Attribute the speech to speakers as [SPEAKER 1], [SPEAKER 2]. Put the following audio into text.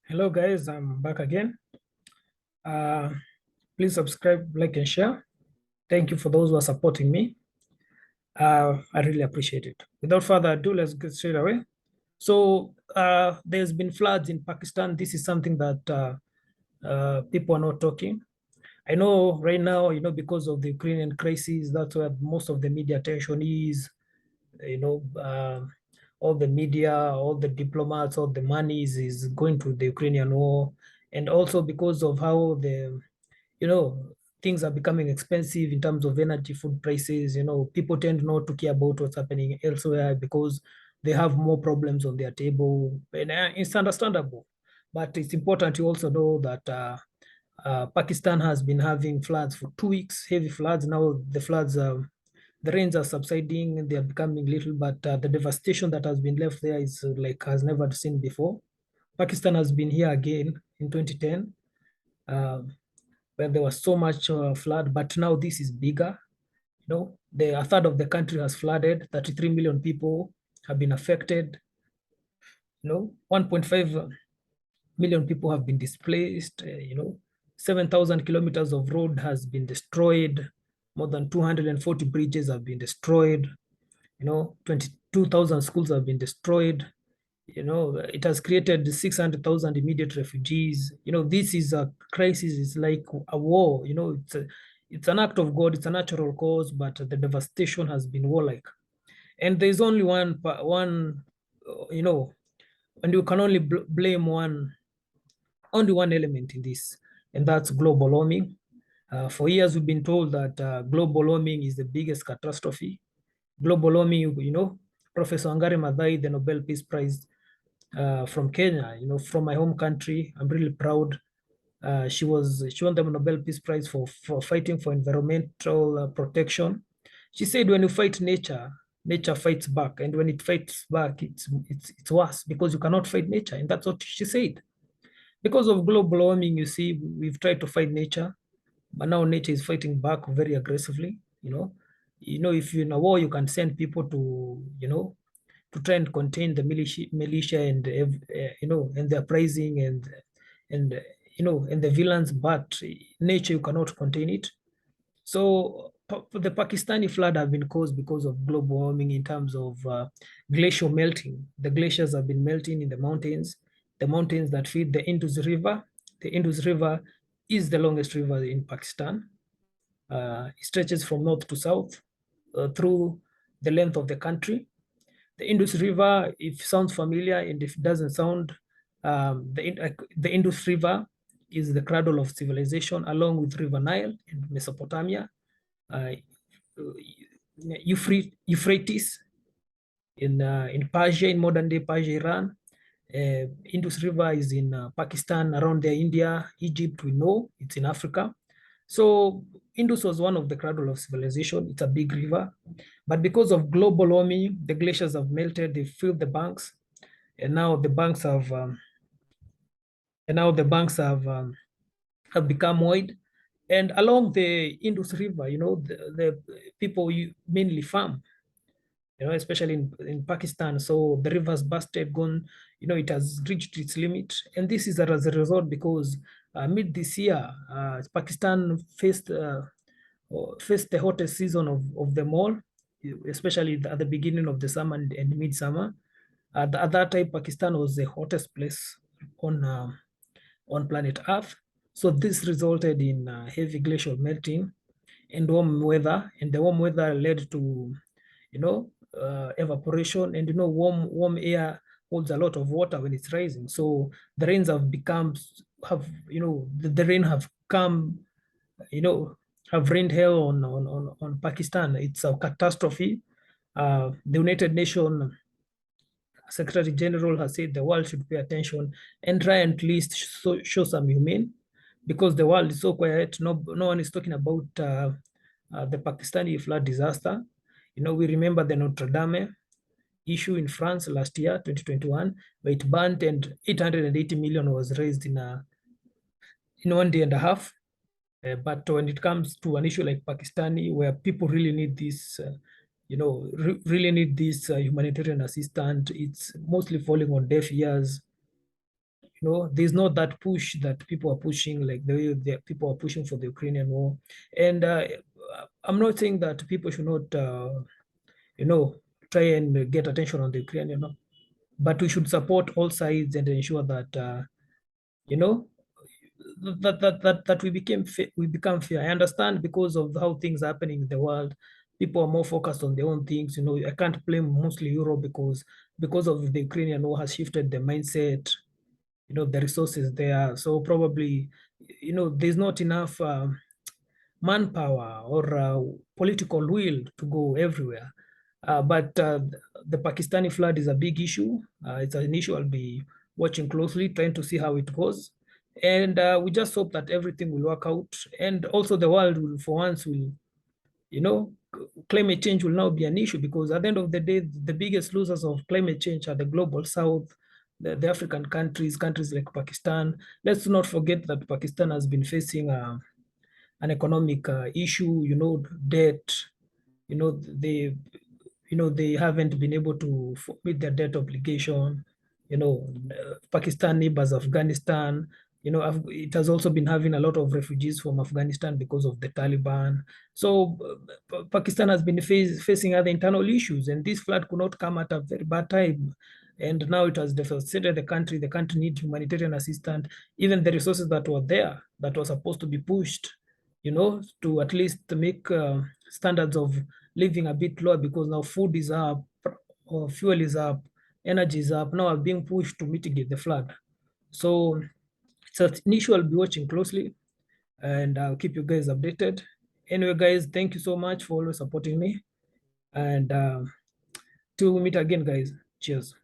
[SPEAKER 1] Hello guys, I'm back again. Uh, Please subscribe, like, and share. Thank you for those who are supporting me. I really appreciate it. Without further ado, let's get straight away. So there's been floods in Pakistan. This is something that people are not talking. I know right now, because of the Ukrainian crisis, that's where most of the media attention is. You know, all the media, all the diplomats, all the money is going to the Ukrainian war, and also because of how you know, things are becoming expensive in terms of energy, food prices. People tend not to care about what's happening elsewhere because they have more problems on their table, and it's understandable. But it's important to also know that Pakistan has been having floods for 2 weeks, heavy floods. Now the rains are subsiding, they are becoming little, but the devastation that has been left there is like has never seen before. Pakistan has been here again in 2010, uh, where there was so much flood, but now this is bigger. A third of the country has flooded. 33 million people have been affected. 1.5 million people have been displaced. 7,000 kilometers of road has been destroyed. More than 240 bridges have been destroyed. 22,000 schools have been destroyed. It has created 600,000 immediate refugees. This is a crisis. It's like a war. It's an act of God. It's a natural cause, but the devastation has been warlike. And there's only one, and you can only blame only one element in this, and that's global warming. For years, we've been told that global warming is the biggest catastrophe. Global warming, Professor Wangari Maathai, the Nobel Peace Prize from Kenya, from my home country. I'm really proud. She won the Nobel Peace Prize for fighting for environmental protection. She said, when you fight nature, nature fights back, and when it fights back, it's worse because you cannot fight nature, and that's what she said. Because of global warming, you see, we've tried to fight nature, but now nature is fighting back very aggressively. If you're in a war, you can send people to try and contain the militia and and the uprising and and the villains, but nature, you cannot contain it. So the Pakistani flood have been caused because of global warming in terms of glacial melting. The glaciers have been melting in the mountains that feed the Indus River. The Indus River is the longest river in Pakistan. It stretches from north to south through the length of the country. The Indus River, if it sounds familiar, and if it doesn't sound, the Indus River is the cradle of civilization, along with River Nile in Mesopotamia, uh, Euphrates in Persia, in modern day Persia, Iran. Indus River is in Pakistan, around there, India, Egypt, we know it's in Africa. So Indus was one of the cradle of civilization. It's a big river, but because of global warming, the glaciers have melted, they filled the banks, and now the banks have become wide. And along the Indus River, the people mainly farm, especially in Pakistan. So the river's busted, gone, it has reached its limit. And this is as a result because mid this year, Pakistan faced the hottest season of them all, especially at the beginning of the summer and midsummer. At that time, Pakistan was the hottest place on planet Earth. So this resulted in heavy glacial melting and warm weather, and the warm weather led to, evaporation, and warm air holds a lot of water when it's rising. So the rains the rain have come, you know, have rained hell on Pakistan. It's a catastrophe. The United Nations Secretary General has said the world should pay attention and try and at least show some humane, because the world is so quiet. No one is talking about the Pakistani flood disaster. We remember the Notre Dame issue in France last year, 2021, where it burnt and 880 million was raised in 1 day and a half. But when it comes to an issue like Pakistani, where people really need this, really need this humanitarian assistance, it's mostly falling on deaf ears. there's not that push that people are pushing, like the way the people are pushing for the Ukrainian war. And I'm not saying that people should not, you know, try and get attention on the Ukrainian, but we should support all sides and ensure that, you know, that we become fair. I understand because of how things are happening in the world, people are more focused on their own things. I can't blame mostly Europe because of the Ukrainian war has shifted the mindset, the resources there. So probably, there's not enough manpower or political will to go everywhere. But the Pakistani flood is a big issue. It's an issue I'll be watching closely, trying to see how it goes. And we just hope that everything will work out. And also the world will, for once, will, you know, climate change will now be an issue, because at the end of the day, the biggest losers of climate change are the global south, the African countries like Pakistan. Let's not forget that Pakistan has been facing an economic issue, debt. They they haven't been able to meet their debt obligation. Pakistan neighbors Afghanistan. It has also been having a lot of refugees from Afghanistan because of the Taliban. So Pakistan has been facing other internal issues, and this flood could not come at a very bad time. And now it has devastated the country. The country needs humanitarian assistance. Even the resources that were there, that were supposed to be pushed, to at least make standards of living a bit lower, because now food is up, or fuel is up, energy is up, now are being pushed to mitigate the flood. So it's an issue I'll be watching closely, and I'll keep you guys updated. Anyway, guys, thank you so much for always supporting me. And till we meet again, guys. Cheers.